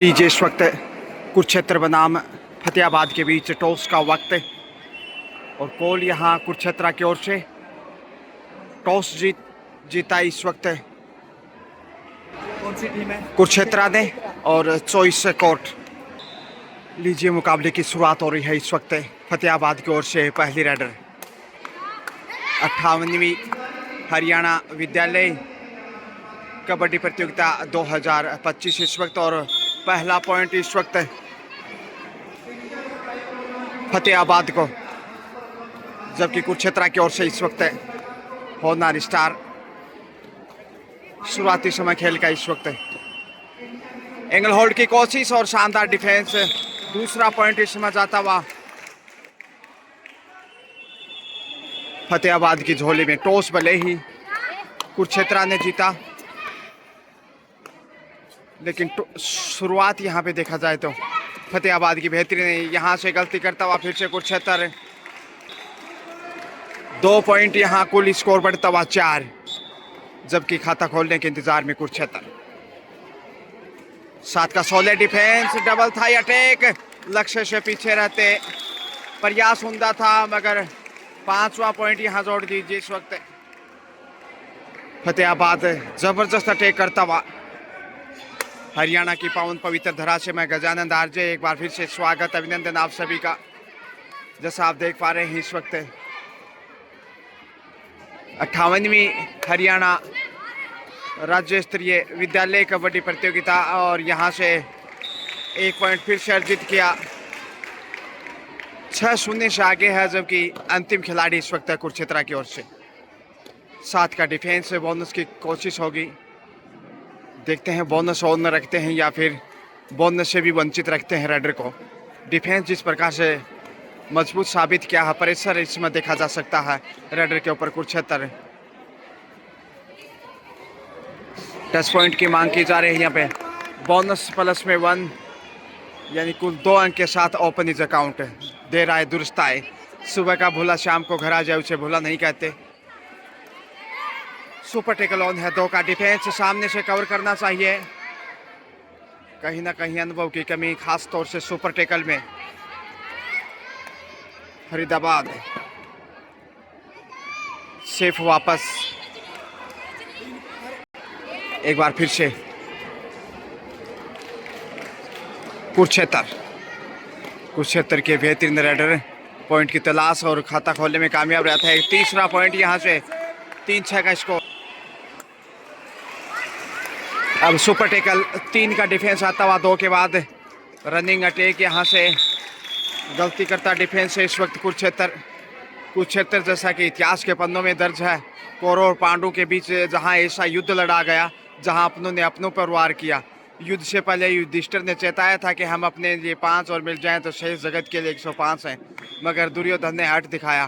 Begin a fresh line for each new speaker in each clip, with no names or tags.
लीजिए इस वक्त कुरुक्षेत्र बनाम फतेहाबाद के बीच टॉस का वक्त और कॉल यहाँ कुरुक्षेत्र की ओर से। टॉस जीता इस वक्त
कौन सी टीम है?
कुरुक्षेत्र ने और चॉइस कोर्ट। लीजिए मुकाबले की शुरुआत हो रही है इस वक्त फतेहाबाद की ओर से। पहली रेडर 58वीं हरियाणा विद्यालय कबड्डी प्रतियोगिता 2025 इस वक्त, और पहला पॉइंट इस वक्त फतेहाबाद को, जबकि कुरुक्षेत्र की ओर से इस वक्त होनहार स्टार शुरुआती समय खेल का इस वक्त एंगल होल्ड की कोशिश और शानदार डिफेंस। दूसरा पॉइंट इस समय जाता हुआ फतेहाबाद की झोली में। टॉस भले ही कुरुक्षेत्र ने जीता, लेकिन शुरुआत यहाँ पे देखा जाए तो फतेहाबाद की बेहतरीन है। यहाँ से गलती करता हुआ फिर से कुरुक्षेत्र। 2 पॉइंट यहाँ कुल स्कोर बढ़ता हुआ 4, जबकि खाता खोलने के इंतजार में कुरुक्षेत्र। 7 का 16 डिफेंस, डबल थाई अटैक, लक्ष्य से पीछे रहते प्रयास उमदा था, मगर 5वां पॉइंट यहाँ जोड़ दीजिए इस वक्त। फतेहाबाद जबरदस्त अटैक करता हुआ हरियाणा की पावन पवित्र धरा से मैं गजानंद आरजे एक बार फिर से स्वागत अभिनंदन आप सभी का। जैसा आप देख पा रहे हैं इस वक्त 58वीं हरियाणा राज्य स्तरीय विद्यालय कबड्डी प्रतियोगिता, और यहाँ से 1 पॉइंट फिर से अर्जित किया। 6-0 से आगे है, जबकि अंतिम खिलाड़ी इस वक्त है कुरुक्षेत्र की ओर से। 7 का डिफेंस, बोनस की कोशिश होगी। देखते हैं बोनस ऑन रखते हैं या फिर बोनस से भी वंचित रखते हैं रेडर को। डिफेंस जिस प्रकार से मजबूत साबित किया है, प्रेशर इसमें देखा जा सकता है रेडर के ऊपर कुरुक्षेत्र। टच पॉइंट की मांग की जा रही है यहाँ पे। बोनस प्लस में 1, यानी कुल 2 अंक के साथ ओपन इज अकाउंट दे रहा है दुरुस्त आए। सुबह का भूला शाम को घर आ जाए, उसे भूला नहीं कहते। सुपर टेकल ऑन है। 2 का डिफेंस, सामने से कवर करना चाहिए। कहीं ना कहीं अनुभव की कमी, खास तौर से सुपर टेकल में। फरीदाबाद सेफ वापस एक बार फिर से कुरुक्षेत्र के बेहतरीन रेडर पॉइंट की तलाश और खाता खोलने में कामयाब रहता है। तीसरा पॉइंट यहाँ से 3-6 का स्कोर। अब सुपर टेकल 3 का डिफेंस आता हुआ 2 के बाद रनिंग अटैक। यहाँ से गलती करता डिफेंस है इस वक्त कुरुक्षेत्र जैसा कि इतिहास के पन्नों में दर्ज है। कौरव और पांडु के बीच जहाँ ऐसा युद्ध लड़ा गया, जहाँ अपनों ने अपनों पर वार किया। युद्ध से पहले युधिष्ठिर ने चेताया था कि हम अपने लिए 5 और मिल जाएं तो शेष जगत के लिए 105 हैं, मगर दुर्योधन ने हट दिखाया।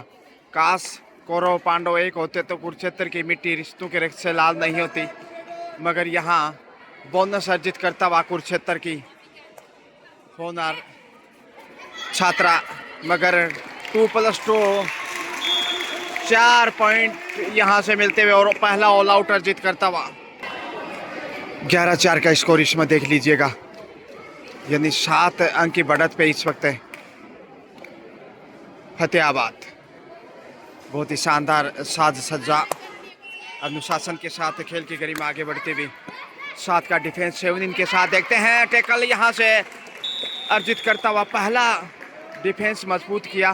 काश कौरव पांडव एक होते तो कुरुक्षेत्र की मिट्टी रिश्तों के रक्त से लाल नहीं होती। मगर यहाँ बोनस अर्जित करता हुआ कुरुक्षेत्र की होनहार छात्रा, मगर 2+2 4 पॉइंट यहाँ से मिलते हुए और पहला ऑल आउट अर्जित करता हुआ। 11-4 का स्कोर इसमें देख लीजिएगा, यानी 7 अंक की बढ़त पे इस वक्त है फतेहाबाद। बहुत ही शानदार साज सज्जा अनुशासन के साथ खेल की गरिमा आगे बढ़ते हुए। 7 का डिफेंस 7 इनके साथ देखते हैं। टेकल यहाँ से अर्जित करता हुआ पहला डिफेंस मजबूत किया,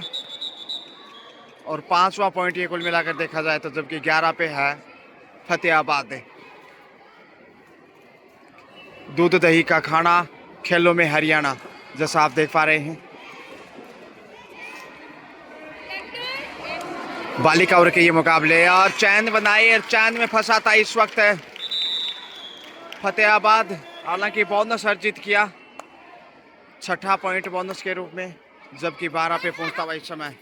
और 5वां पॉइंट ये कुल मिलाकर देखा जाए तो, जबकि 11 पे है फतेहाबाद। दूध दही का खाना, खेलों में हरियाणा, जैसा आप देख पा रहे हैं। बालिका वर्ग के ये मुकाबले, और चैन बनाए, चैन में फंसा था इस वक्त फतेहाबाद। हालांकि बोनस अर्जित किया 6ठा पॉइंट बोनस के रूप में, जबकि 12 पे पहुंचता हुआ इस समय।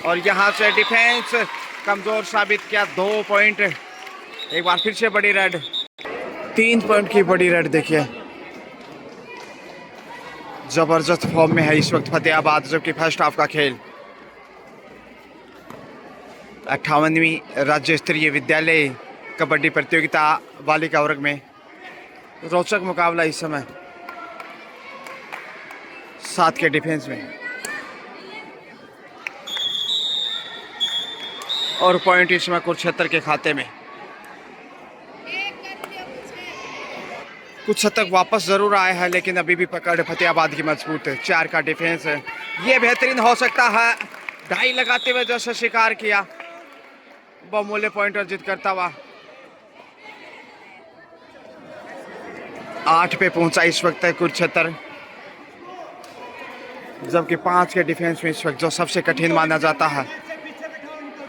और यहाँ से डिफेंस कमजोर साबित किया। 2 पॉइंट एक बार फिर से बड़ी रेड, 3 पॉइंट की बड़ी रेड। देखिए जबरदस्त फॉर्म में है इस वक्त फतेहाबाद, जबकि फर्स्ट हाफ का खेल 58वीं राज्य स्तरीय विद्यालय कबड्डी प्रतियोगिता बालिका वर्ग में रोचक मुकाबला इस समय 7 के डिफेंस में, और पॉइंट इसमें कुरुक्षेत्र के खाते में। कुछ हद तक वापस जरूर आए हैं, लेकिन अभी भी पकड़ फतेहाबाद की मजबूत है। 4 का डिफेंस है, ये बेहतरीन हो सकता है। ढाई लगाते हुए जैसे शिकार किया, बहुमूल्य पॉइंट अर्जित करता हुआ 8 पे पहुंचा इस वक्त है कुरुक्षेत्र, जबकि 5 के डिफेंस में इस वक्त जो सबसे कठिन माना जाता है।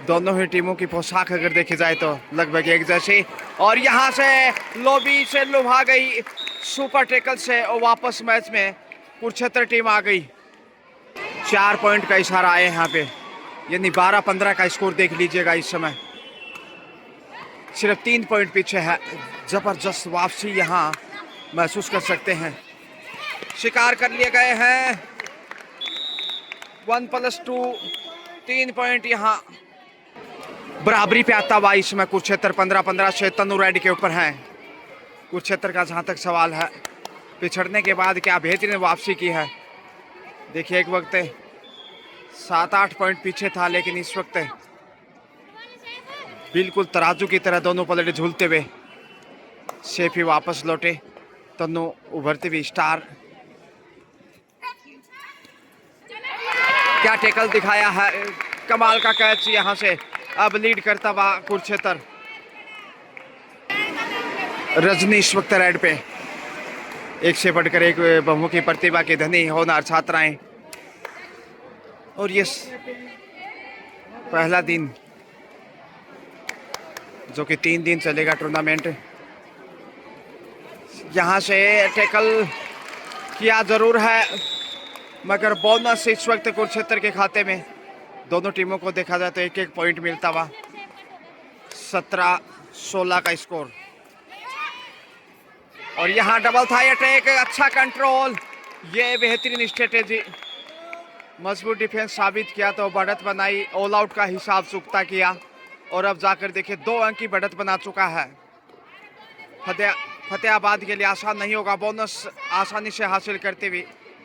दोनों ही टीमों की पोशाक अगर देखी जाए तो लगभग एक जैसी, और यहाँ से लोबी से लुभा गई सुपर टैकल से, और वापस मैच में कुरुक्षेत्र टीम आ गई। 4 पॉइंट का इशारा आए यहाँ पे, यानी 12-15 का स्कोर देख लीजिएगा। इस समय सिर्फ 3 पॉइंट पीछे है। जबरदस्त वापसी यहाँ महसूस कर सकते हैं। शिकार कर लिए गए हैं 1+2, 3 पॉइंट यहाँ बराबरी पे आता हुआ। इसमें कुरुक्षेत्र 15-15 से तनु रेड्डी के ऊपर है। कुरुक्षेत्र का जहाँ तक सवाल है, पिछड़ने के बाद क्या बेहतरीन वापसी की है। देखिए एक वक्त 7-8 पॉइंट पीछे था, लेकिन इस वक्त बिल्कुल तराजू की तरह दोनों पलड़े झूलते हुए सेफ ही वापस लौटे। तनु उभरती हुई स्टार, क्या टैकल दिखाया है, कमाल का कैच यहाँ से। अब लीड करता हुआ कुरुक्षेत्र। रजनी इस वक्त रेड पे, एक से बढ़कर एक बहुमुखी प्रतिभा के धनी होनहार छात्राएं, और ये पहला दिन जो कि 3 दिन चलेगा टूर्नामेंट। यहाँ से टैकल किया जरूर है, मगर बोनस इस वक्त कुरुक्षेत्र के खाते में। दोनों टीमों को देखा जाए तो 1-1 पॉइंट मिलता हुआ 17-16 का स्कोर। और यहाँ डबल थाई अटैक, अच्छा कंट्रोल, ये बेहतरीन स्ट्रेटेजी। मजबूत डिफेंस साबित किया तो बढ़त बनाई, ऑल आउट का हिसाब चुकता किया, और अब जाकर देखिए 2 अंक की बढ़त बना चुका है। फतेहाबाद के लिए आसान नहीं होगा बोनस आसानी से हासिल करते हुए,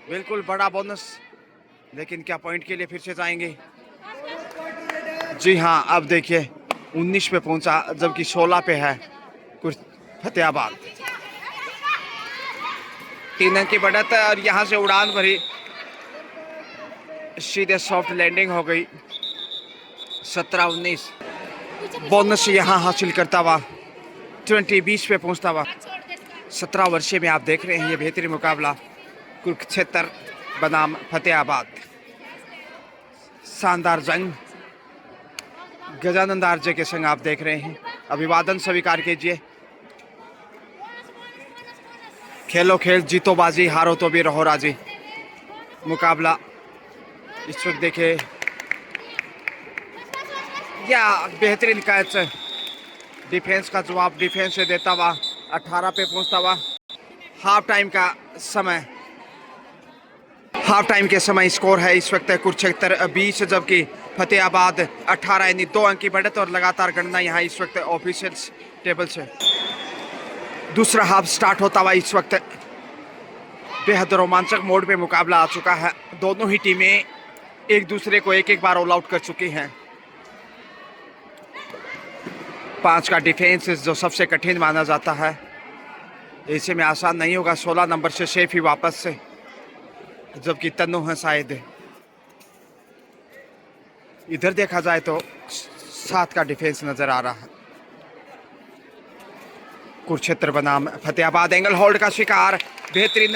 बिल्कुल बड़ा बोनस। लेकिन क्या पॉइंट के लिए फिर से जाएंगे? जी हाँ, अब देखिए 19 पे पहुंचा, जबकि 16 पे है फतेहाबाद। 3 अंक की बढ़त, और यहाँ से उड़ान भरी, सीधे सॉफ्ट लैंडिंग हो गई। 17-19 बोनस यहाँ हासिल करता हुआ 20 पे पहुंचता हुआ 17 वर्षीय में आप देख रहे हैं ये बेहतरीन मुकाबला कुरुक्षेत्र बनाम फतेहाबाद। शानदार जंग गजानंद आरजे के संग आप देख रहे हैं। अभिवादन स्वीकार कीजिए। खेलो खेल, जीतो बाजी, हारो तो भी रहो राजी। मुकाबला इस वक्त देखे, या बेहतरीन कैच, डिफेंस का जवाब डिफेंस से देता हुआ 18 पे पहुंचता हुआ। हाफ टाइम का समय, हाफ टाइम के समय स्कोर है इस वक्त कुरुक्षेत्र 20 जबकि फतेहाबाद 18, यानी 2 अंक की बढ़त। और लगातार गणना यहाँ इस वक्त ऑफिशियल टेबल से। दूसरा हाफ स्टार्ट होता हुआ इस वक्त बेहद रोमांचक मोड पे मुकाबला आ चुका है। दोनों ही टीमें एक दूसरे को एक बार ऑल आउट कर चुकी हैं। 5 का डिफेंस जो सबसे कठिन माना जाता है, ऐसे में आसान नहीं होगा। 16 नंबर से सेफ ही वापस से, जबकि तनु है शायद। इधर देखा जाए तो 7 का डिफेंस नजर आ रहा है। कुरुक्षेत्र बनाम फतेहाबाद एंगल होल्ड का शिकार, बेहतरीन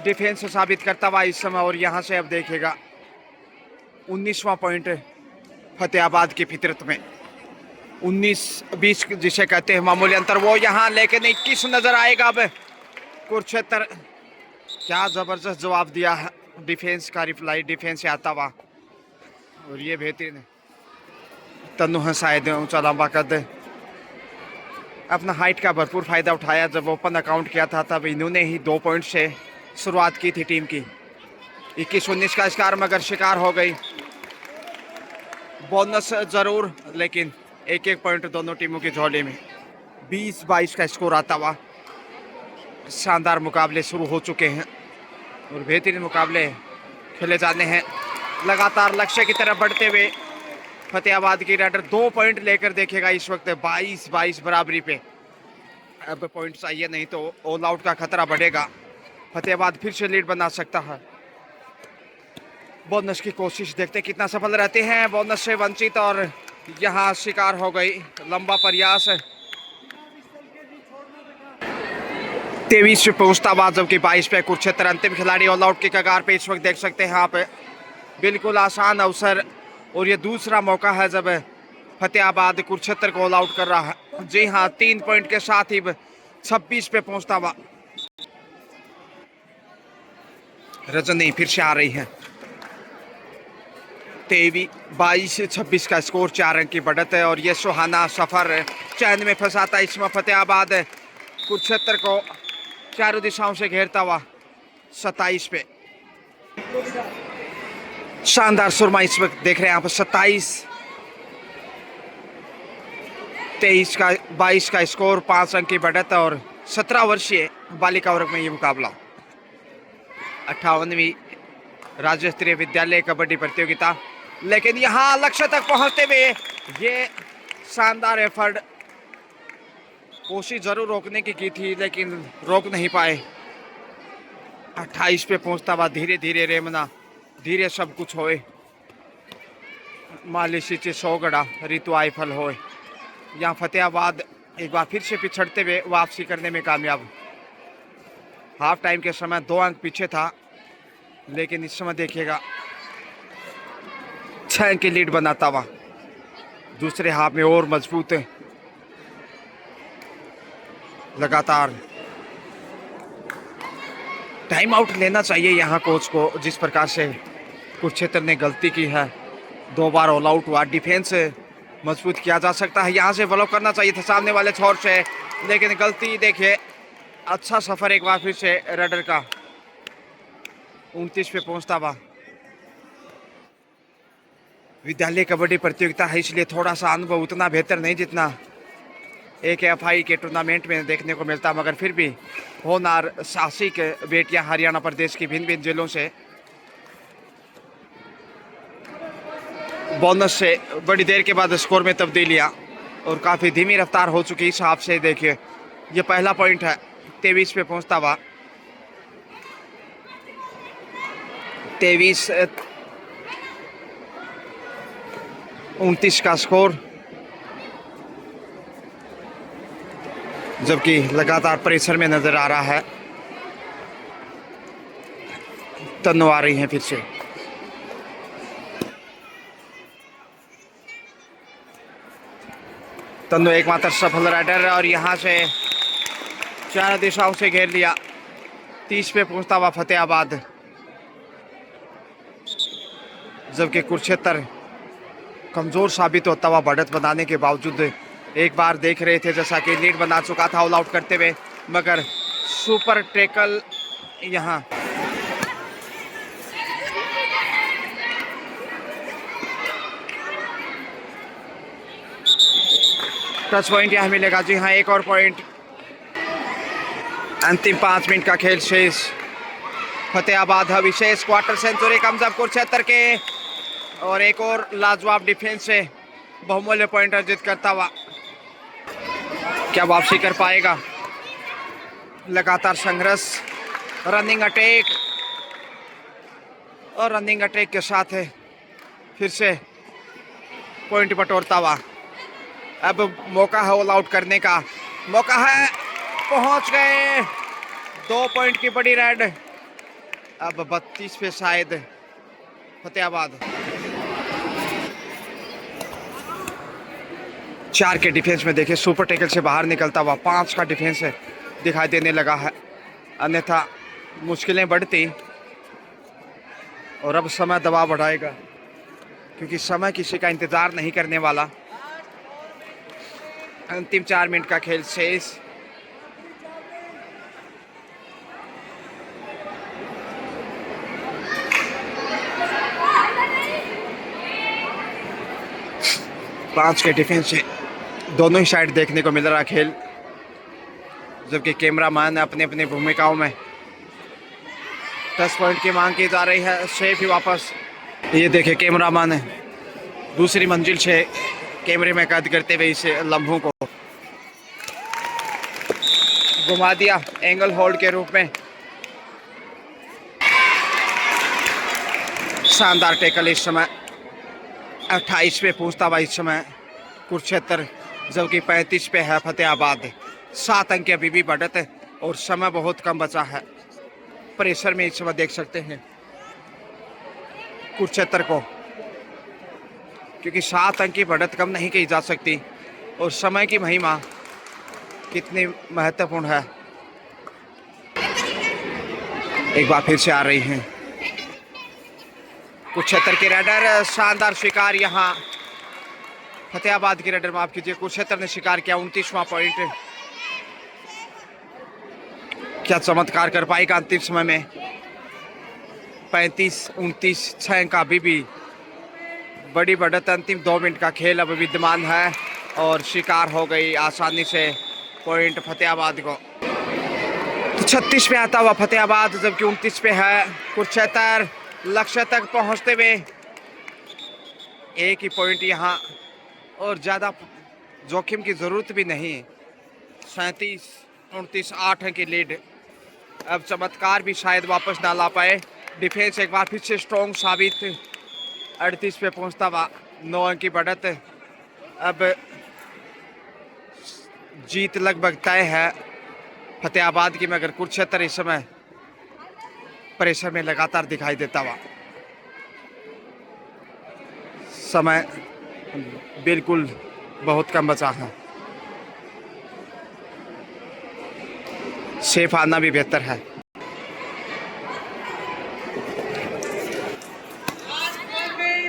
डिफेंस साबित करता हुआ इस समय। और यहाँ से अब देखेगा 19वां पॉइंट फतेहाबाद की फितरत में। 19-20 जिसे कहते हैं मामूली अंतर, वो यहाँ, लेकिन 21 नजर आएगा अब। कुरुक्षेत्र क्या जबरदस्त जवाब दिया है, डिफेंस का रिप्लाई डिफेंस से आता हुआ। और ये बेहतरीन तनु है शायद, ऊंचा लंबा कद, अपना हाइट का भरपूर फायदा उठाया। जब ओपन अकाउंट किया था तब इन्होंने ही 2 पॉइंट से शुरुआत की थी टीम की। 21-19 का स्कोर, मगर शिकार हो गई। बोनस जरूर, लेकिन 1-1 पॉइंट दोनों टीमों की झोली में। 20-22 का स्कोर आता हुआ शानदार मुकाबले शुरू हो चुके हैं। और बेहतरीन मुकाबले खेले जाने हैं। लगातार लक्ष्य की तरफ बढ़ते हुए फतेहाबाद की राइडर 2 पॉइंट लेकर देखेगा इस वक्त 22-22 बराबरी पे। अब पॉइंट चाहिए, नहीं तो ऑल आउट का खतरा बढ़ेगा। फतेहाबाद फिर से लीड बना सकता है। बोनस की कोशिश, देखते कितना सफल रहते हैं। बोनस से वंचित और यहाँ शिकार हो गई। लंबा प्रयास 23 पे फतेहाबाद, जबकि 22 पे कुरुक्षेत्र। अंतिम खिलाड़ी ऑल आउट की कगार पे इस वक्त देख सकते हैं यहाँ पे। बिल्कुल आसान अवसर और ये दूसरा मौका है जब फतेहाबाद कुरुक्षेत्र को ऑल आउट कर रहा है। जी हाँ, 3 पॉइंट के साथ ही 26 पे फतेहाबाद। रजनी फिर से आ रही है। 22-26 का स्कोर, 4 अंक की बढ़त है। और ये सुहाना सफर चैन में फंसाता इसमें फतेहाबाद कुरुक्षेत्र को चारों दिशाओं से घेरता हुआ। 27 पे शानदार सुरमा इस वक्त देख रहे हैं यहाँ पर। 27-23 का 22 का स्कोर, 5 अंक की बढ़त और 17 वर्षीय बालिका वर्ग में ये मुकाबला। 58वीं राज्य स्तरीय विद्यालय कबड्डी प्रतियोगिता। लेकिन यहाँ लक्ष्य तक पहुंचते हुए ये शानदार एफर्ट, कोशिश जरूर रोकने की थी लेकिन रोक नहीं पाए। 28 पे पहुंचता हुआ धीरे धीरे रेमना, धीरे सब कुछ होए। मालिशी सौगड़ा ऋतु आयफल होए। यहाँ फतेहाबाद एक बार फिर से पिछड़ते हुए वापसी करने में कामयाब। हाफ टाइम के समय 2 अंक पीछे था, लेकिन इस समय देखिएगा 6 अंक की लीड बनाता हुआ। दूसरे हाफ में और मजबूत है। लगातार टाइम आउट लेना चाहिए यहाँ कोच को, जिस प्रकार से कुरुक्षेत्र ने गलती की है। 2 बार ऑल आउट हुआ। डिफेंस मजबूत किया जा सकता है, यहाँ से ब्लॉक करना चाहिए था सामने वाले छोर से, लेकिन गलती देखिए। अच्छा सफर एक बार फिर से राइडर का। 29 पे पहुंचता हुआ। विद्यालय कबड्डी प्रतियोगिता है, इसलिए थोड़ा सा अनुभव उतना बेहतर नहीं जितना एक एफआई के टूर्नामेंट में देखने को मिलता, मगर फिर भी होनार साहसिक बेटियां हरियाणा प्रदेश की भिन्न भिन्न जिलों से बोनस से बड़ी देर के बाद स्कोर में तब्दीलियां और काफ़ी धीमी रफ्तार हो चुकी। इस हिसाब से देखिए ये पहला पॉइंट है। 23 पे पहुंचता हुआ। 23-29 का स्कोर, जबकि लगातार प्रेशर में नजर आ रहा है। तन्नू आ रही हैं फिर से। तन्नू एकमात्र सफल राइडर और यहाँ से चारों दिशाओं से घेर लिया। 30 पे पहुंचता हुआ फतेहाबाद, जबकि कुरुक्षेत्र कमजोर साबित होता हुआ बढ़त बनाने के बावजूद एक बार देख रहे थे जैसा कि लीड बना चुका था ऑल आउट करते हुए, मगर सुपर टैकल यहाँ टच पॉइंट यहाँ मिलेगा। जी हाँ, एक और पॉइंट। अंतिम 5 मिनट का खेल शेष। फतेहाबाद विशेष क्वार्टर सेंचुरी कमजब कुरुक्षेत्र के, और एक और लाजवाब डिफेंस से बहुमूल्य पॉइंट अर्जित करता हुआ क्या वापसी कर पाएगा। लगातार संघर्ष, रनिंग अटैक, और रनिंग अटैक के साथ है फिर से पॉइंट बटोरता हुआ। अब मौका है ऑल आउट करने का, मौका है। पहुंच गए। 2 पॉइंट की बड़ी राइड। अब 32 पे शायद फतेहाबाद। 4 के डिफेंस में देखिए सुपर टैकल से बाहर निकलता हुआ 5 का डिफेंस है दिखाई देने लगा है, अन्यथा मुश्किलें बढ़ती। और अब समय दबाव बढ़ाएगा, क्योंकि समय किसी का इंतजार नहीं करने वाला। अंतिम 4 मिनट का खेल शेष। पांच के डिफेंस से दोनों ही साइड देखने को मिल रहा खेल, जबकि कैमरामैन अपने अपनी भूमिकाओं में 10 पॉइंट की मांग की जा रही है। शेफ ही वापस, ये देखे कैमरामैन दूसरी मंजिल से कैमरे में कैद करते हुए इस लम्हों को घुमा दिया एंगल होल्ड के रूप में। शानदार टेकल इस समय 28 पे पहुंचता हुआ इस समय कुरुक्षेत्र, जबकि 35 पे है फतेहाबाद। 7 अंक अभी भी बढ़त है और समय बहुत कम बचा है। प्रेशर में इस समय देख सकते हैं कुरुक्षेत्र को, क्योंकि 7 अंक की बढ़त कम नहीं की जा सकती और समय की महिमा कितनी महत्वपूर्ण है। एक बार फिर से आ रही हैं कुरुक्षेत्र के रेडर। शानदार शिकार यहाँ फतेहाबाद के रेडर, माफ कीजिए, कुरुक्षेत्र ने शिकार किया 29वां पॉइंट। क्या चमत्कार कर पाएगा अंतिम समय में। 35-29 6 अंक अभी भी बड़ी बढ़त। अंतिम 2 मिनट का खेल अब विद्यमान है और शिकार हो गई आसानी से पॉइंट फतेहाबाद को। 36 पे आता हुआ फतेहाबाद, जबकि 29 पे है कुरुक्षेत्र। लक्ष्य तक पहुंचते हुए एक ही पॉइंट यहाँ और ज़्यादा जोखिम की ज़रूरत भी नहीं। 37-29 8 अंक की लीड। अब चमत्कार भी शायद वापस ना ला पाए। डिफेंस एक बार फिर से स्ट्रॉन्ग साबित। 38 पे पहुंचता हुआ 9 अंक की बढ़त। अब जीत लगभग तय है फतेहाबाद की, मगर कुरुक्षेत्र इस समय प्रेशर में लगातार दिखाई देता हुआ। समय बिल्कुल बहुत कम बचा है। सेफ आना भी बेहतर है।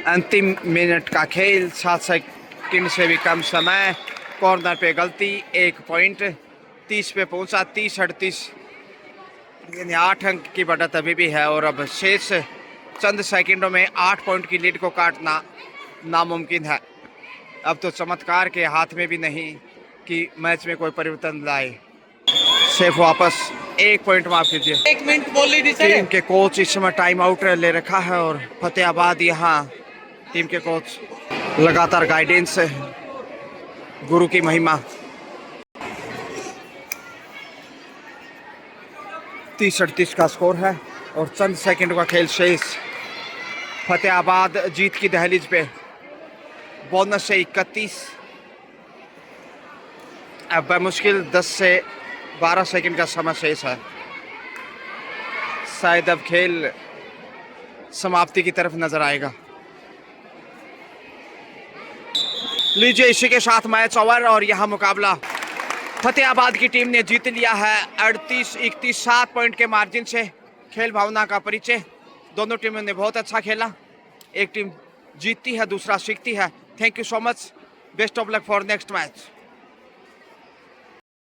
अंतिम मिनट का खेल, 7 सेकंड से भी कम समय। कॉर्नर पे गलती, 1 पॉइंट। 30 पे पहुंचा, 30-38, यानी 8 अंक की बढ़त अभी भी है और अब शेष चंद सेकंडों में 8 पॉइंट की लीड को काटना नामुमकिन है। अब तो चमत्कार के हाथ में भी नहीं कि मैच में कोई परिवर्तन लाए। शेफ वापस 1 पॉइंट, माफ कीजिए।
1 मिनट बोल ली सर।
टीम के कोच इस समय टाइम आउट ले रखा है और फतेहाबाद यहाँ टीम के कोच लगातार गाइडेंस, गुरु की महिमा। 30-38 का स्कोर है और चंद सेकंड का खेल शेष। फतेहाबाद जीत की दहलीज पे, बोनस से 31। अब मुश्किल 10 से 12 सेकंड का समय शेष है। शायद अब खेल समाप्ति की तरफ नजर आएगा। लीजिए, इसी के साथ मैच ओवर और यह मुकाबला फतेहाबाद की टीम ने जीत लिया है 38-31, 7 पॉइंट के मार्जिन से। खेल भावना का परिचय, दोनों टीमों ने बहुत अच्छा खेला। एक टीम जीतती है, दूसरा सीखती है। Thank you so much, best of luck for next match.